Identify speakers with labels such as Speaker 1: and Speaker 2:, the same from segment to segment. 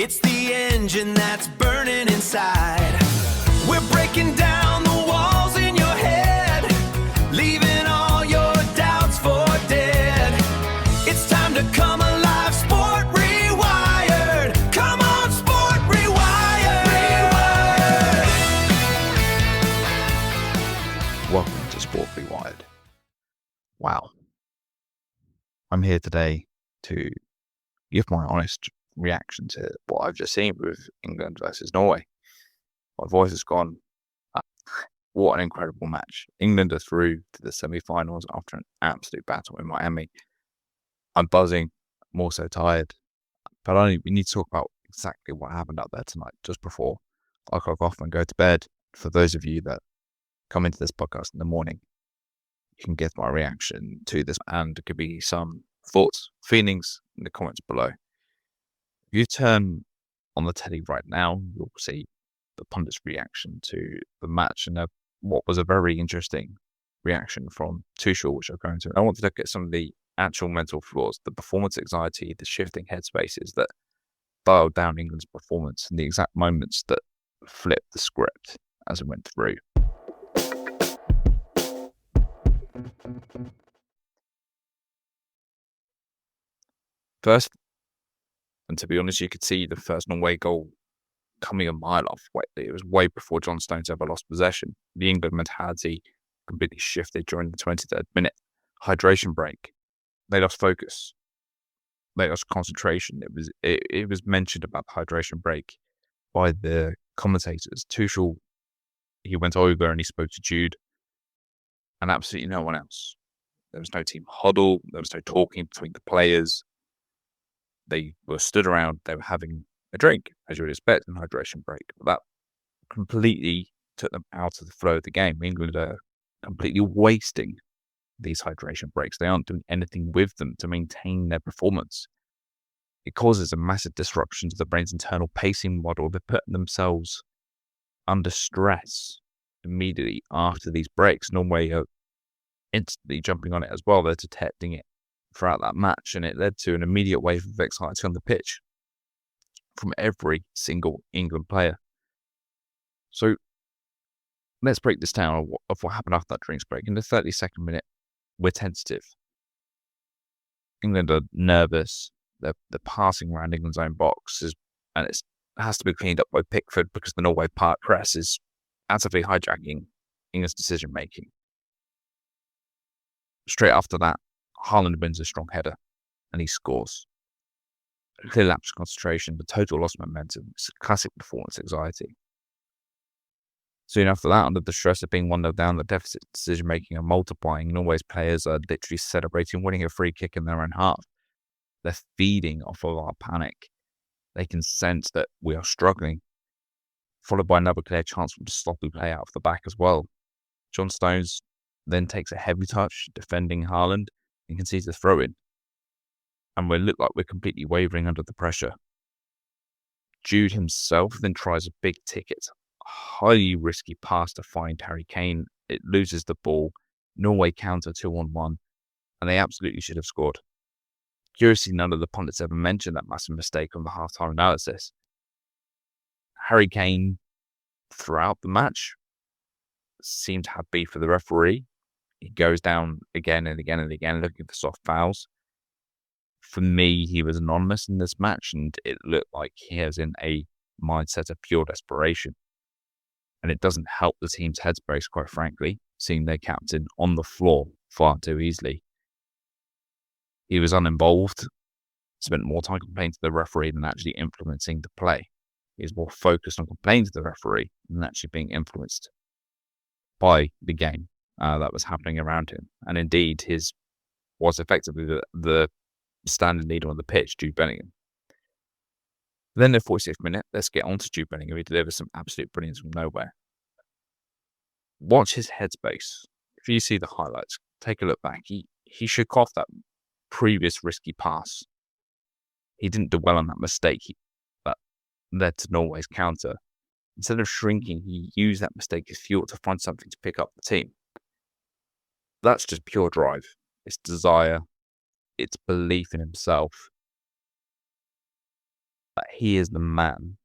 Speaker 1: It's the engine that's burning inside. We're breaking down the walls in your head, leaving all your doubts for dead. It's time to come alive, Sport Rewired. Come on, Sport Rewired.
Speaker 2: Welcome to Sport Rewired. Wow. I'm here today to give my honest reaction to what I've just seen with England versus Norway. My voice has gone. What an incredible match. England are through to the semi-finals after an absolute battle in Miami. I'm buzzing, I'm also tired, but we need to talk about exactly what happened out there tonight just before I clock off and go to bed. For those of you that come into this podcast in the morning, you can get my reaction to this, and there could be some thoughts, feelings in the comments below. If you turn on the telly right now, you'll see the pundits' reaction to the match and what was a very interesting reaction from Tuchel, which I'll go into. I want to look at some of the actual mental flaws, the performance anxiety, the shifting headspaces that dialed down England's performance and the exact moments that flipped the script as it went through. First, and to be honest, you could see the first Norway goal coming a mile off. It was way before John Stones ever lost possession. The England mentality completely shifted during the 23rd minute. Hydration break. They lost focus. They lost concentration. It was mentioned about the hydration break by the commentators. Tuchel, he went over and he spoke to Jude and absolutely no one else. There was no team huddle. There was no talking between the players. They were stood around, they were having a drink, as you would expect, in hydration break. But that completely took them out of the flow of the game. England are completely wasting these hydration breaks. They aren't doing anything with them to maintain their performance. It causes a massive disruption to the brain's internal pacing model. They're putting themselves under stress immediately after these breaks. Norway are instantly jumping on it as well. They're detecting it throughout that match, and it led to an immediate wave of anxiety on the pitch from every single England player. So let's break this down of what happened after that drinks break. In the 32nd minute, we're tentative. England are nervous. They're passing around England's own box, and it has to be cleaned up by Pickford because the Norway part press is actively hijacking England's decision making. Straight after that, Haaland wins a strong header and he scores. A clear lapse of concentration, the total lost momentum. It's a classic performance anxiety. Soon after that, under the stress of being 1-0 down, the deficit decision making are multiplying. Norway's players are literally celebrating winning a free kick in their own half. They're feeding off of our panic. They can sense that we are struggling, followed by another clear chance from the sloppy play out of the back as well. John Stones then takes a heavy touch, defending Haaland, and concedes a throw-in. And we look like we're completely wavering under the pressure. Jude himself then tries a big-ticket, highly risky pass to find Harry Kane. It loses the ball. Norway counter 2-on-1, and they absolutely should have scored. Curiously, none of the pundits ever mentioned that massive mistake on the half-time analysis. Harry Kane, throughout the match, seemed to have beef for the referee. He goes down again and again and again looking for soft fouls. For me, he was anonymous in this match, and it looked like he was in a mindset of pure desperation. And it doesn't help the team's headspace, quite frankly, seeing their captain on the floor far too easily. He was uninvolved, spent more time complaining to the referee than actually influencing the play. He was more focused on complaining to the referee than actually being influenced by the game that was happening around him. And indeed, his was effectively the standing leader on the pitch, Jude Bellingham. Then in the 46th minute, let's get on to Jude Bellingham. He delivers some absolute brilliance from nowhere. Watch his headspace. If you see the highlights, take a look back. He shook off that previous risky pass. He didn't dwell on that mistake that led to Norway's counter. Instead of shrinking, he used that mistake as fuel to find something to pick up the team. That's just pure drive. It's desire. It's belief in himself. that he is the man.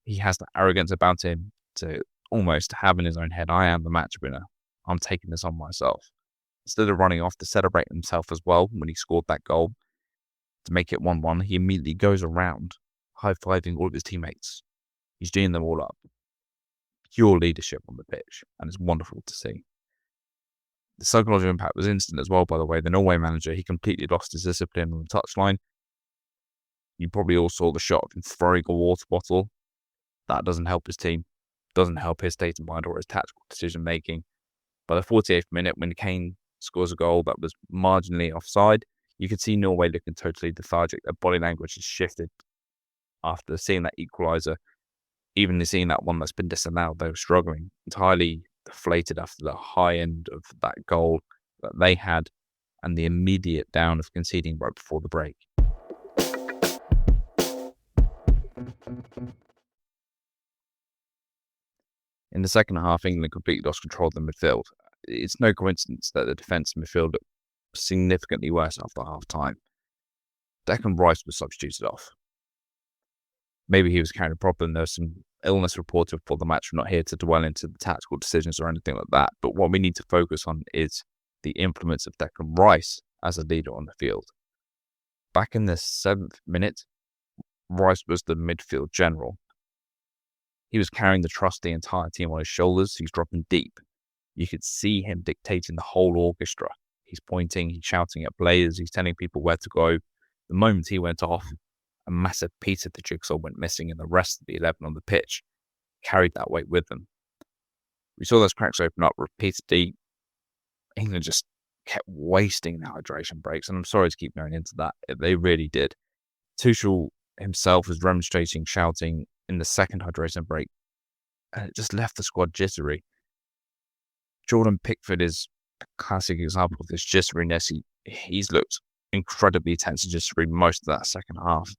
Speaker 2: He has the arrogance about him to almost have in his own head, I am the match winner. I'm taking this on myself. Instead of running off to celebrate himself as well when he scored that goal to make it 1-1, he immediately goes around high-fiving all of his teammates. He's geeing them all up. Pure leadership on the pitch, and it's wonderful to see. The psychological impact was instant as well, by the way. The Norway manager, he completely lost his discipline on the touchline. You probably all saw the shot of him throwing a water bottle. That doesn't help his team, doesn't help his state of mind or his tactical decision-making. By the 48th minute, when Kane scores a goal that was marginally offside, you could see Norway looking totally lethargic. Their body language has shifted after seeing that equaliser. Even seeing that one that's been disallowed, they were struggling, entirely deflated after the high end of that goal that they had and the immediate down of conceding right before the break. In the second half, England completely lost control of the midfield. It's no coincidence that the defence and midfield looked significantly worse after half-time. Declan Rice was substituted off. Maybe he was carrying a problem. There was some illness reported before the match. We're not here to dwell into the tactical decisions or anything like that. But what we need to focus on is the influence of Declan Rice as a leader on the field. Back in the 7th minute, Rice was the midfield general. He was carrying the trust of the entire team on his shoulders. He's dropping deep. You could see him dictating the whole orchestra. He's pointing, he's shouting at players, he's telling people where to go. The moment he went off, a massive piece of the jigsaw went missing, and the rest of the 11 on the pitch carried that weight with them. We saw those cracks open up repeatedly. England just kept wasting the hydration breaks, and I'm sorry to keep going into that. They really did. Tuchel himself was remonstrating, shouting in the second hydration break, and it just left the squad jittery. Jordan Pickford is a classic example of this jitteriness. He's looked incredibly tense and jittery most of that second half.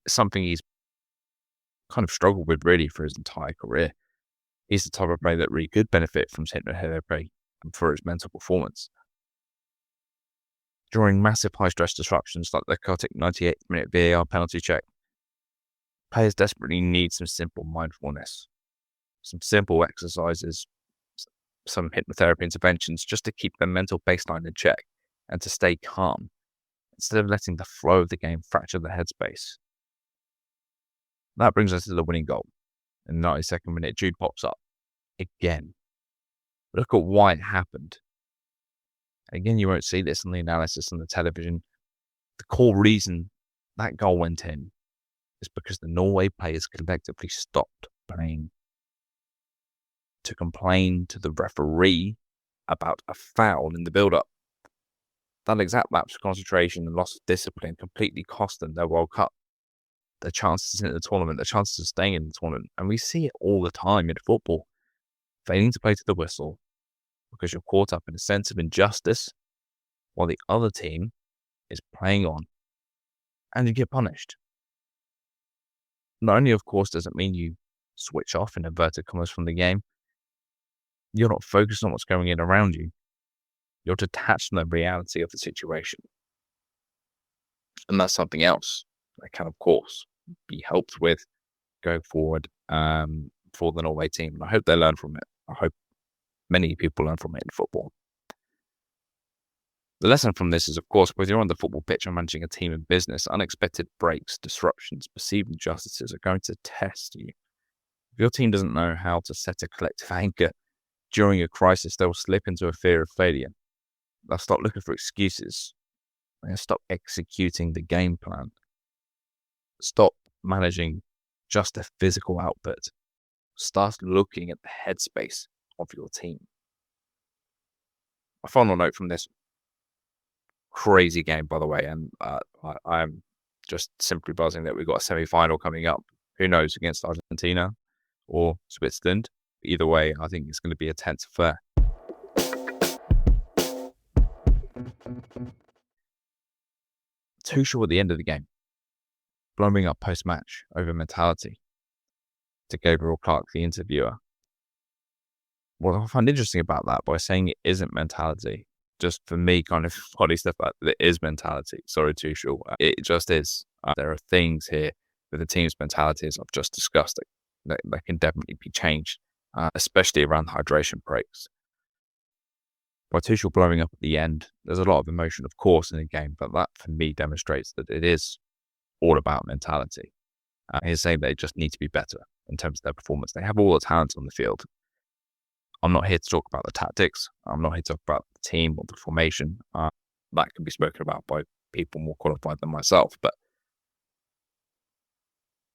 Speaker 2: It's something he's kind of struggled with really for his entire career. He's the type of player that really could benefit from hypnotherapy and for his mental performance. During massive high-stress disruptions like the chaotic 98th minute VAR penalty check, players desperately need some simple mindfulness, some simple exercises, some hypnotherapy interventions just to keep their mental baseline in check and to stay calm instead of letting the flow of the game fracture the headspace. That brings us to the winning goal. In the 92nd minute, Jude pops up again. Look at why it happened. Again, you won't see this in the analysis on the television. The core reason that goal went in is because the Norway players collectively stopped playing to complain to the referee about a foul in the build-up. That exact lapse of concentration and loss of discipline completely cost them their World Cup, their chances in the tournament, their chances of staying in the tournament. And we see it all the time in football. Failing to play to the whistle because you're caught up in a sense of injustice while the other team is playing on, and you get punished. Not only, of course, does it mean you switch off in inverted commas from the game, you're not focused on what's going on around you. You're detached from the reality of the situation. And that's something else that can, of course, be helped with going forward for the Norway team. And I hope they learn from it. I hope many people learn from it in football. The lesson from this is, of course, whether you're on the football pitch or managing a team in business, unexpected breaks, disruptions, perceived injustices are going to test you. If your team doesn't know how to set a collective anchor during a crisis, they will slip into a fear of failure. They'll start looking for excuses. They'll stop executing the game plan. Stop managing just a physical output. Start looking at the headspace of your team. A final note from this crazy game, by the way, and I am just simply buzzing that we've got a semi-final coming up. Who knows, against Argentina or Switzerland. Either way, I think it's going to be a tense affair. Tuchel at the end of the game, blowing up post-match over mentality to Gabriel Clark, the interviewer. What I find interesting about that, by saying it isn't mentality, just for me, kind of body stuff like that, it is mentality. Sorry, Tuchel. It just is. There are things here with the team's mentality, as I've just discussed, that can definitely be changed, especially around the hydration breaks. By Tuchel blowing up at the end, there's a lot of emotion, of course, in the game, but that for me demonstrates that it is all about mentality. He's saying they just need to be better in terms of their performance. They have all the talent on the field. I'm not here to talk about the tactics. I'm not here to talk about the team or the formation. That can be spoken about by people more qualified than myself, but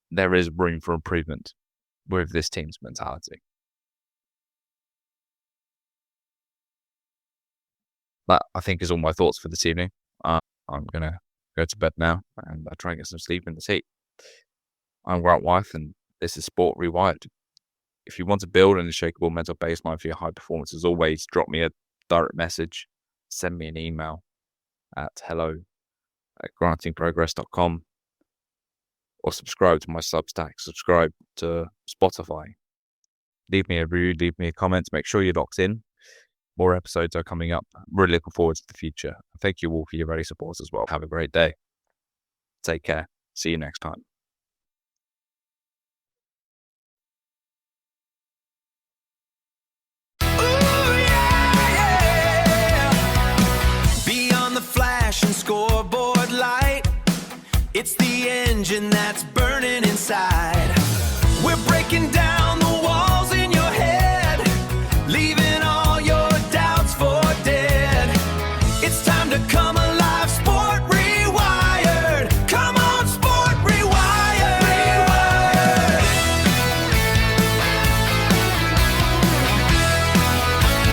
Speaker 2: there is room for improvement with this team's mentality. That, I think, is all my thoughts for this evening. I'm going to go to bed now and try and get some sleep in the heat. I'm Grant Wyeth, and this is Sport Rewired. If you want to build an unshakable mental baseline for your high performance, as always, drop me a direct message, send me an email at hello@grantingprogress.com, or subscribe to my Substack, subscribe to Spotify. Leave me a review, leave me a comment. Make sure you're locked in. More episodes are coming up. Really looking forward to the future. Thank you all for your ready support as well. Have a great day. Take care. See you next time.